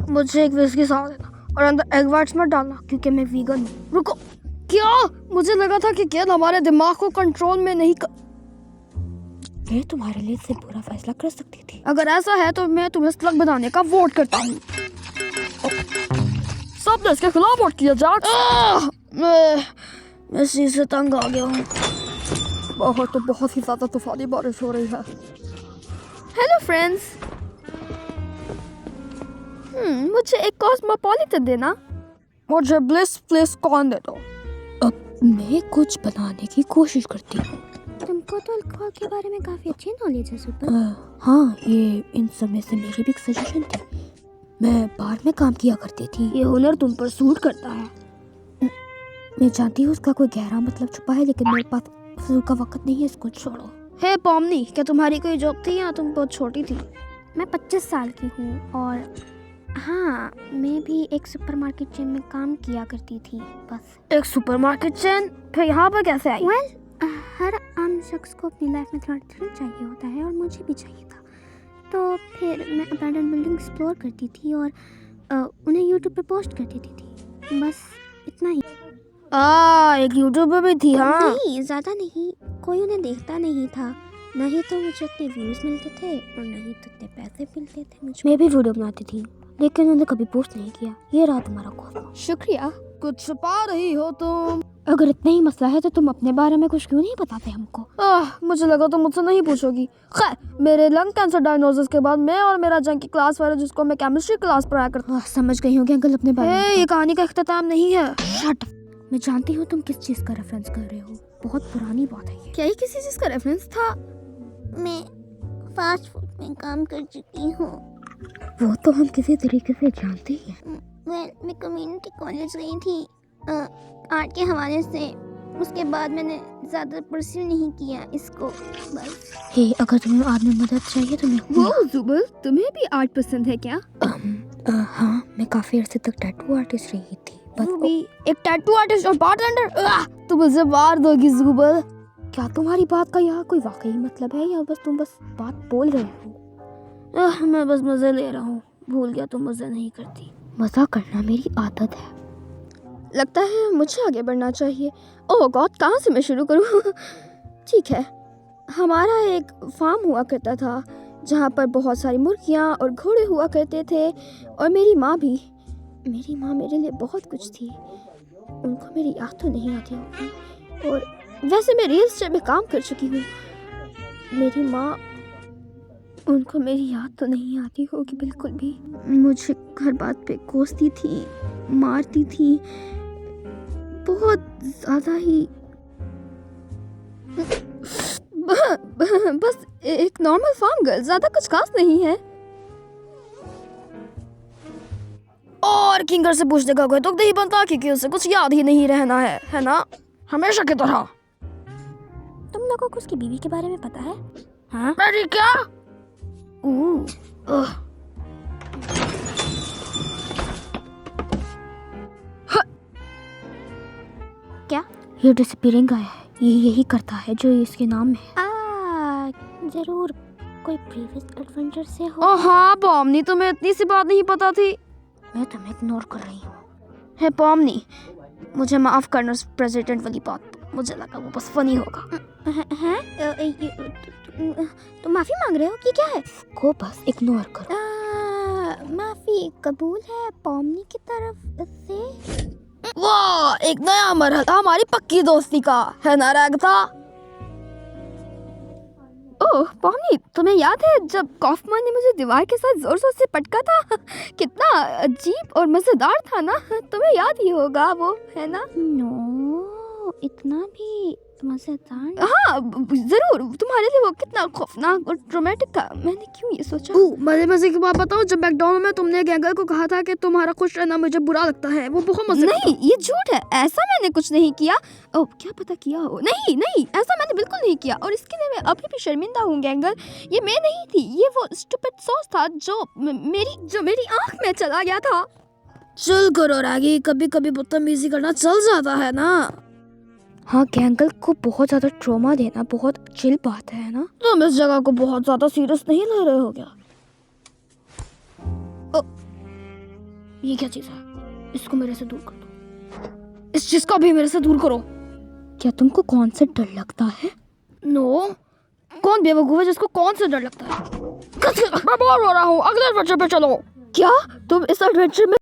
मुझे एक विस्की साथ देना और अंदर एग वाइट्स मत डालना क्योंकि मैं वीगन हूँ। रुको, क्या? मुझे लगा था कि गेंद हमारे दिमाग को कंट्रोल में नहीं मैं तुम्हारे लिए इससे बुरा फैसला कर सकती थी। अगर ऐसा है तो मैं तुम्हें स्लग बनाने का वोट करता हूँ। सबने इसके खिलाफ वोट किया जाए। मैं इसी से तंग आ गया हूँ। बाहर तो बहुत ही ज्यादा तूफानी बारिश हो रही है। Hello friends. मुझे एक कॉस्मोपॉलिटन देना। मुझे ब्लिस प्लीज कॉर्न दे दो। अब मैं कुछ बनाने की कोशिश करती हूँ। तुमको तो अल्कोहल के बारे में काफी अच्छी नॉलेज है सुपर। हाँ, ये इन सब में से मेरी भी एक सजेशन थी। मैं बार में काम किया करती थी। ये हुनर तुम पर सूट करता है। मैं जानती हूँ उसका कोई गहरा मतलब छुपा है, लेकिन मेरे पास फजूल का वक्त नहीं है, इसको छोड़ो। हे पॉमनी, क्या तुम्हारी कोई जॉब थी या तुम बहुत छोटी थी? मैं 25 साल की हूँ और हाँ, मैं भी एक सुपरमार्केट चेन में काम किया करती थी। बस एक सुपरमार्केट चेन? फिर यहाँ पर कैसे आई? हर आम शख्स को अपनी लाइफ में थोड़ा थ्रिल चाहिए होता है और मुझे भी चाहिए था। तो फिर मैं अबैंडन बिल्डिंग एक्सप्लोर करती थी और उन्हें यूट्यूब पे पोस्ट कर देती थी। बस इतना ही। एक यूट्यूबर भी थी? हाँ, नहीं, ज़्यादा नहीं। कोई उन्हें देखता नहीं था। नहीं तो मुझे इतने व्यूज़ मिलते थे और नहीं तो इतने पैसे मिलते थे मुझे। मैं भी वीडियो बनाती थी, लेकिन उन्होंने कभी पोस्ट नहीं किया। ये रहा तुम्हारा कॉल। शुक्रिया। कुछ छुपा रही हो तुम। अगर इतना ही मसला है तो तुम अपने बारे में कुछ क्यों नहीं बताते हमको? मुझे लगा तुम मुझसे नहीं पूछोगी। खैर, मेरे लंग कैंसर डायग्नोसिस के बाद मैं और मेरा जंग की क्लास वाला, जिसको मैं केमिस्ट्री क्लास पढ़ाया करता। समझ गई होगी अंकल, अपने बारे में। ये कहानी का इख्तिताम नहीं है। शट। मैं जानती हूँ तुम किस चीज का रेफरेंस कर रहे हो। बहुत पुरानी बात है ये। क्या ये किसी चीज का रेफरेंस था? मैं फास्ट फूड में काम कर चुकी हूँ। वो तो हम किसी तरीके से जानते ही हैं। मैं कम्युनिटी कॉलेज गई थी आर्ट के हवाले से। उसके बाद मैंने ज़्यादा परस्यू नहीं किया इसको। बस हे, अगर तुम्हें आज में मदद चाहिए तो मैं वो जुबल, तुम्हें भी आर्ट पसंद है क्या? हाँ, मैं काफी अर्से तक टैटू आर्टिस्ट रही थी। बस तू भी एक टैटू आर्टिस्ट और बारटेंडर? तुम मुझे मार दोगी जुबल। क्या तुम्हारी बात का यहाँ कोई वाकई मतलब है या बस तुम बस बात बोल रहे हो? मैं बस मजे ले रहा हूँ। भूल गया तुम मजे नहीं करती। मजा करना मेरी आदत है। लगता है मुझे आगे बढ़ना चाहिए। ओह गॉड, कहाँ से मैं शुरू करूँ? ठीक है, हमारा एक फार्म हुआ करता था जहाँ पर बहुत सारी मुर्गियाँ और घोड़े हुआ करते थे और मेरी माँ भी। मेरी माँ मेरे लिए बहुत कुछ थी। उनको मेरी याद तो नहीं आती होगी और वैसे मैं रियल एस्टेट में काम कर चुकी हूँ। मेरी माँ, उनको मेरी याद तो नहीं आती होगी बिल्कुल भी। मुझे हर बात पे कोसती थी, मारती थी, बहुत ज़्यादा ही। बस एक नॉर्मल फार्म गर्ल, ज़्यादा कुछ खास नहीं है। और किंगर से पूछने का कोई तुक नहीं बनता क्योंकि उसे कुछ याद ही नहीं रहना है ना? हमेशा की तरह। तुम लोगों को उसकी बीवी के बारे में पता है? हाँ? मेरी क्या? क्या? ये डिसअपीयरिंग आया है। ये यही करता है जो इसके नाम में है। जरूर कोई प्रीवियस एडवेंचर से हो। हाँ पॉमनी, तुम्हें इतनी सी बात नहीं पता थी। मैं तुम्हें इग्नोर कर रही हूँ। है पॉमनी, मुझे माफ करना प्रेसिडेंट वाली बात। मुझे लगा वो बस फनी होगा। हैं? तुम माफी मांग रहे हो कि क्या है? को बस इग्नोर करो। माफी कबूल है पॉमनी की तरफ से। वाह, एक नया मरहला हमारी पक्की दोस्ती का, है ना रागता? ओह पॉमनी, तुम्हें याद है जब कॉफमैन ने मुझे दीवार के साथ जोर जोर से पटका था? कितना अजीब और मजेदार था ना? तुम्हें याद ही होगा वो, है ना? नो, इतना भी मजेदार? हाँ जरूर, तुम्हारे लिए वो कितना खौफनाक और ट्रॉमेटिक था। मैंने क्यों ये सोचा? मजे मजे की बात बताओ, जब मैकडॉनल्ड में तुमने गैंगर को कहा था कि तुम्हारा खुश रहना मुझे बुरा लगता है, वो बहुत मजे। नहीं, ये झूठ है, ऐसा मैंने कुछ नहीं किया। ओह क्या पता किया हो। नहीं, ऐसा मैंने बिल्कुल नहीं किया और इसके लिए मैं अभी भी शर्मिंदा हूँ गैंगर। ये मैं नहीं थी, ये वो स्टूपिड सॉस था जो मेरी आँख में चला गया था। चल करो रागी, कभी कभी बदतमीजी करना चल जाता है ना। हाँ, गैंगल को बहुत ज्यादा ट्रॉमा देना बहुत चिल बात है ना? तुम इस जगह को बहुत ज्यादा सीरियस नहीं ले रहे हो क्या? ये क्या चीज़ है? इसको मेरे से दूर कर दो। इस चीज़ को भी मेरे से दूर करो। क्या तुमको कौन से डर लगता है? नो, कौन बेवकूफ है जिसको कौन से डर लगता है? मैं बोर हो रहा हूँ, अगले एडवेंचर पे चलो। क्या तुम इस एडवेंचर में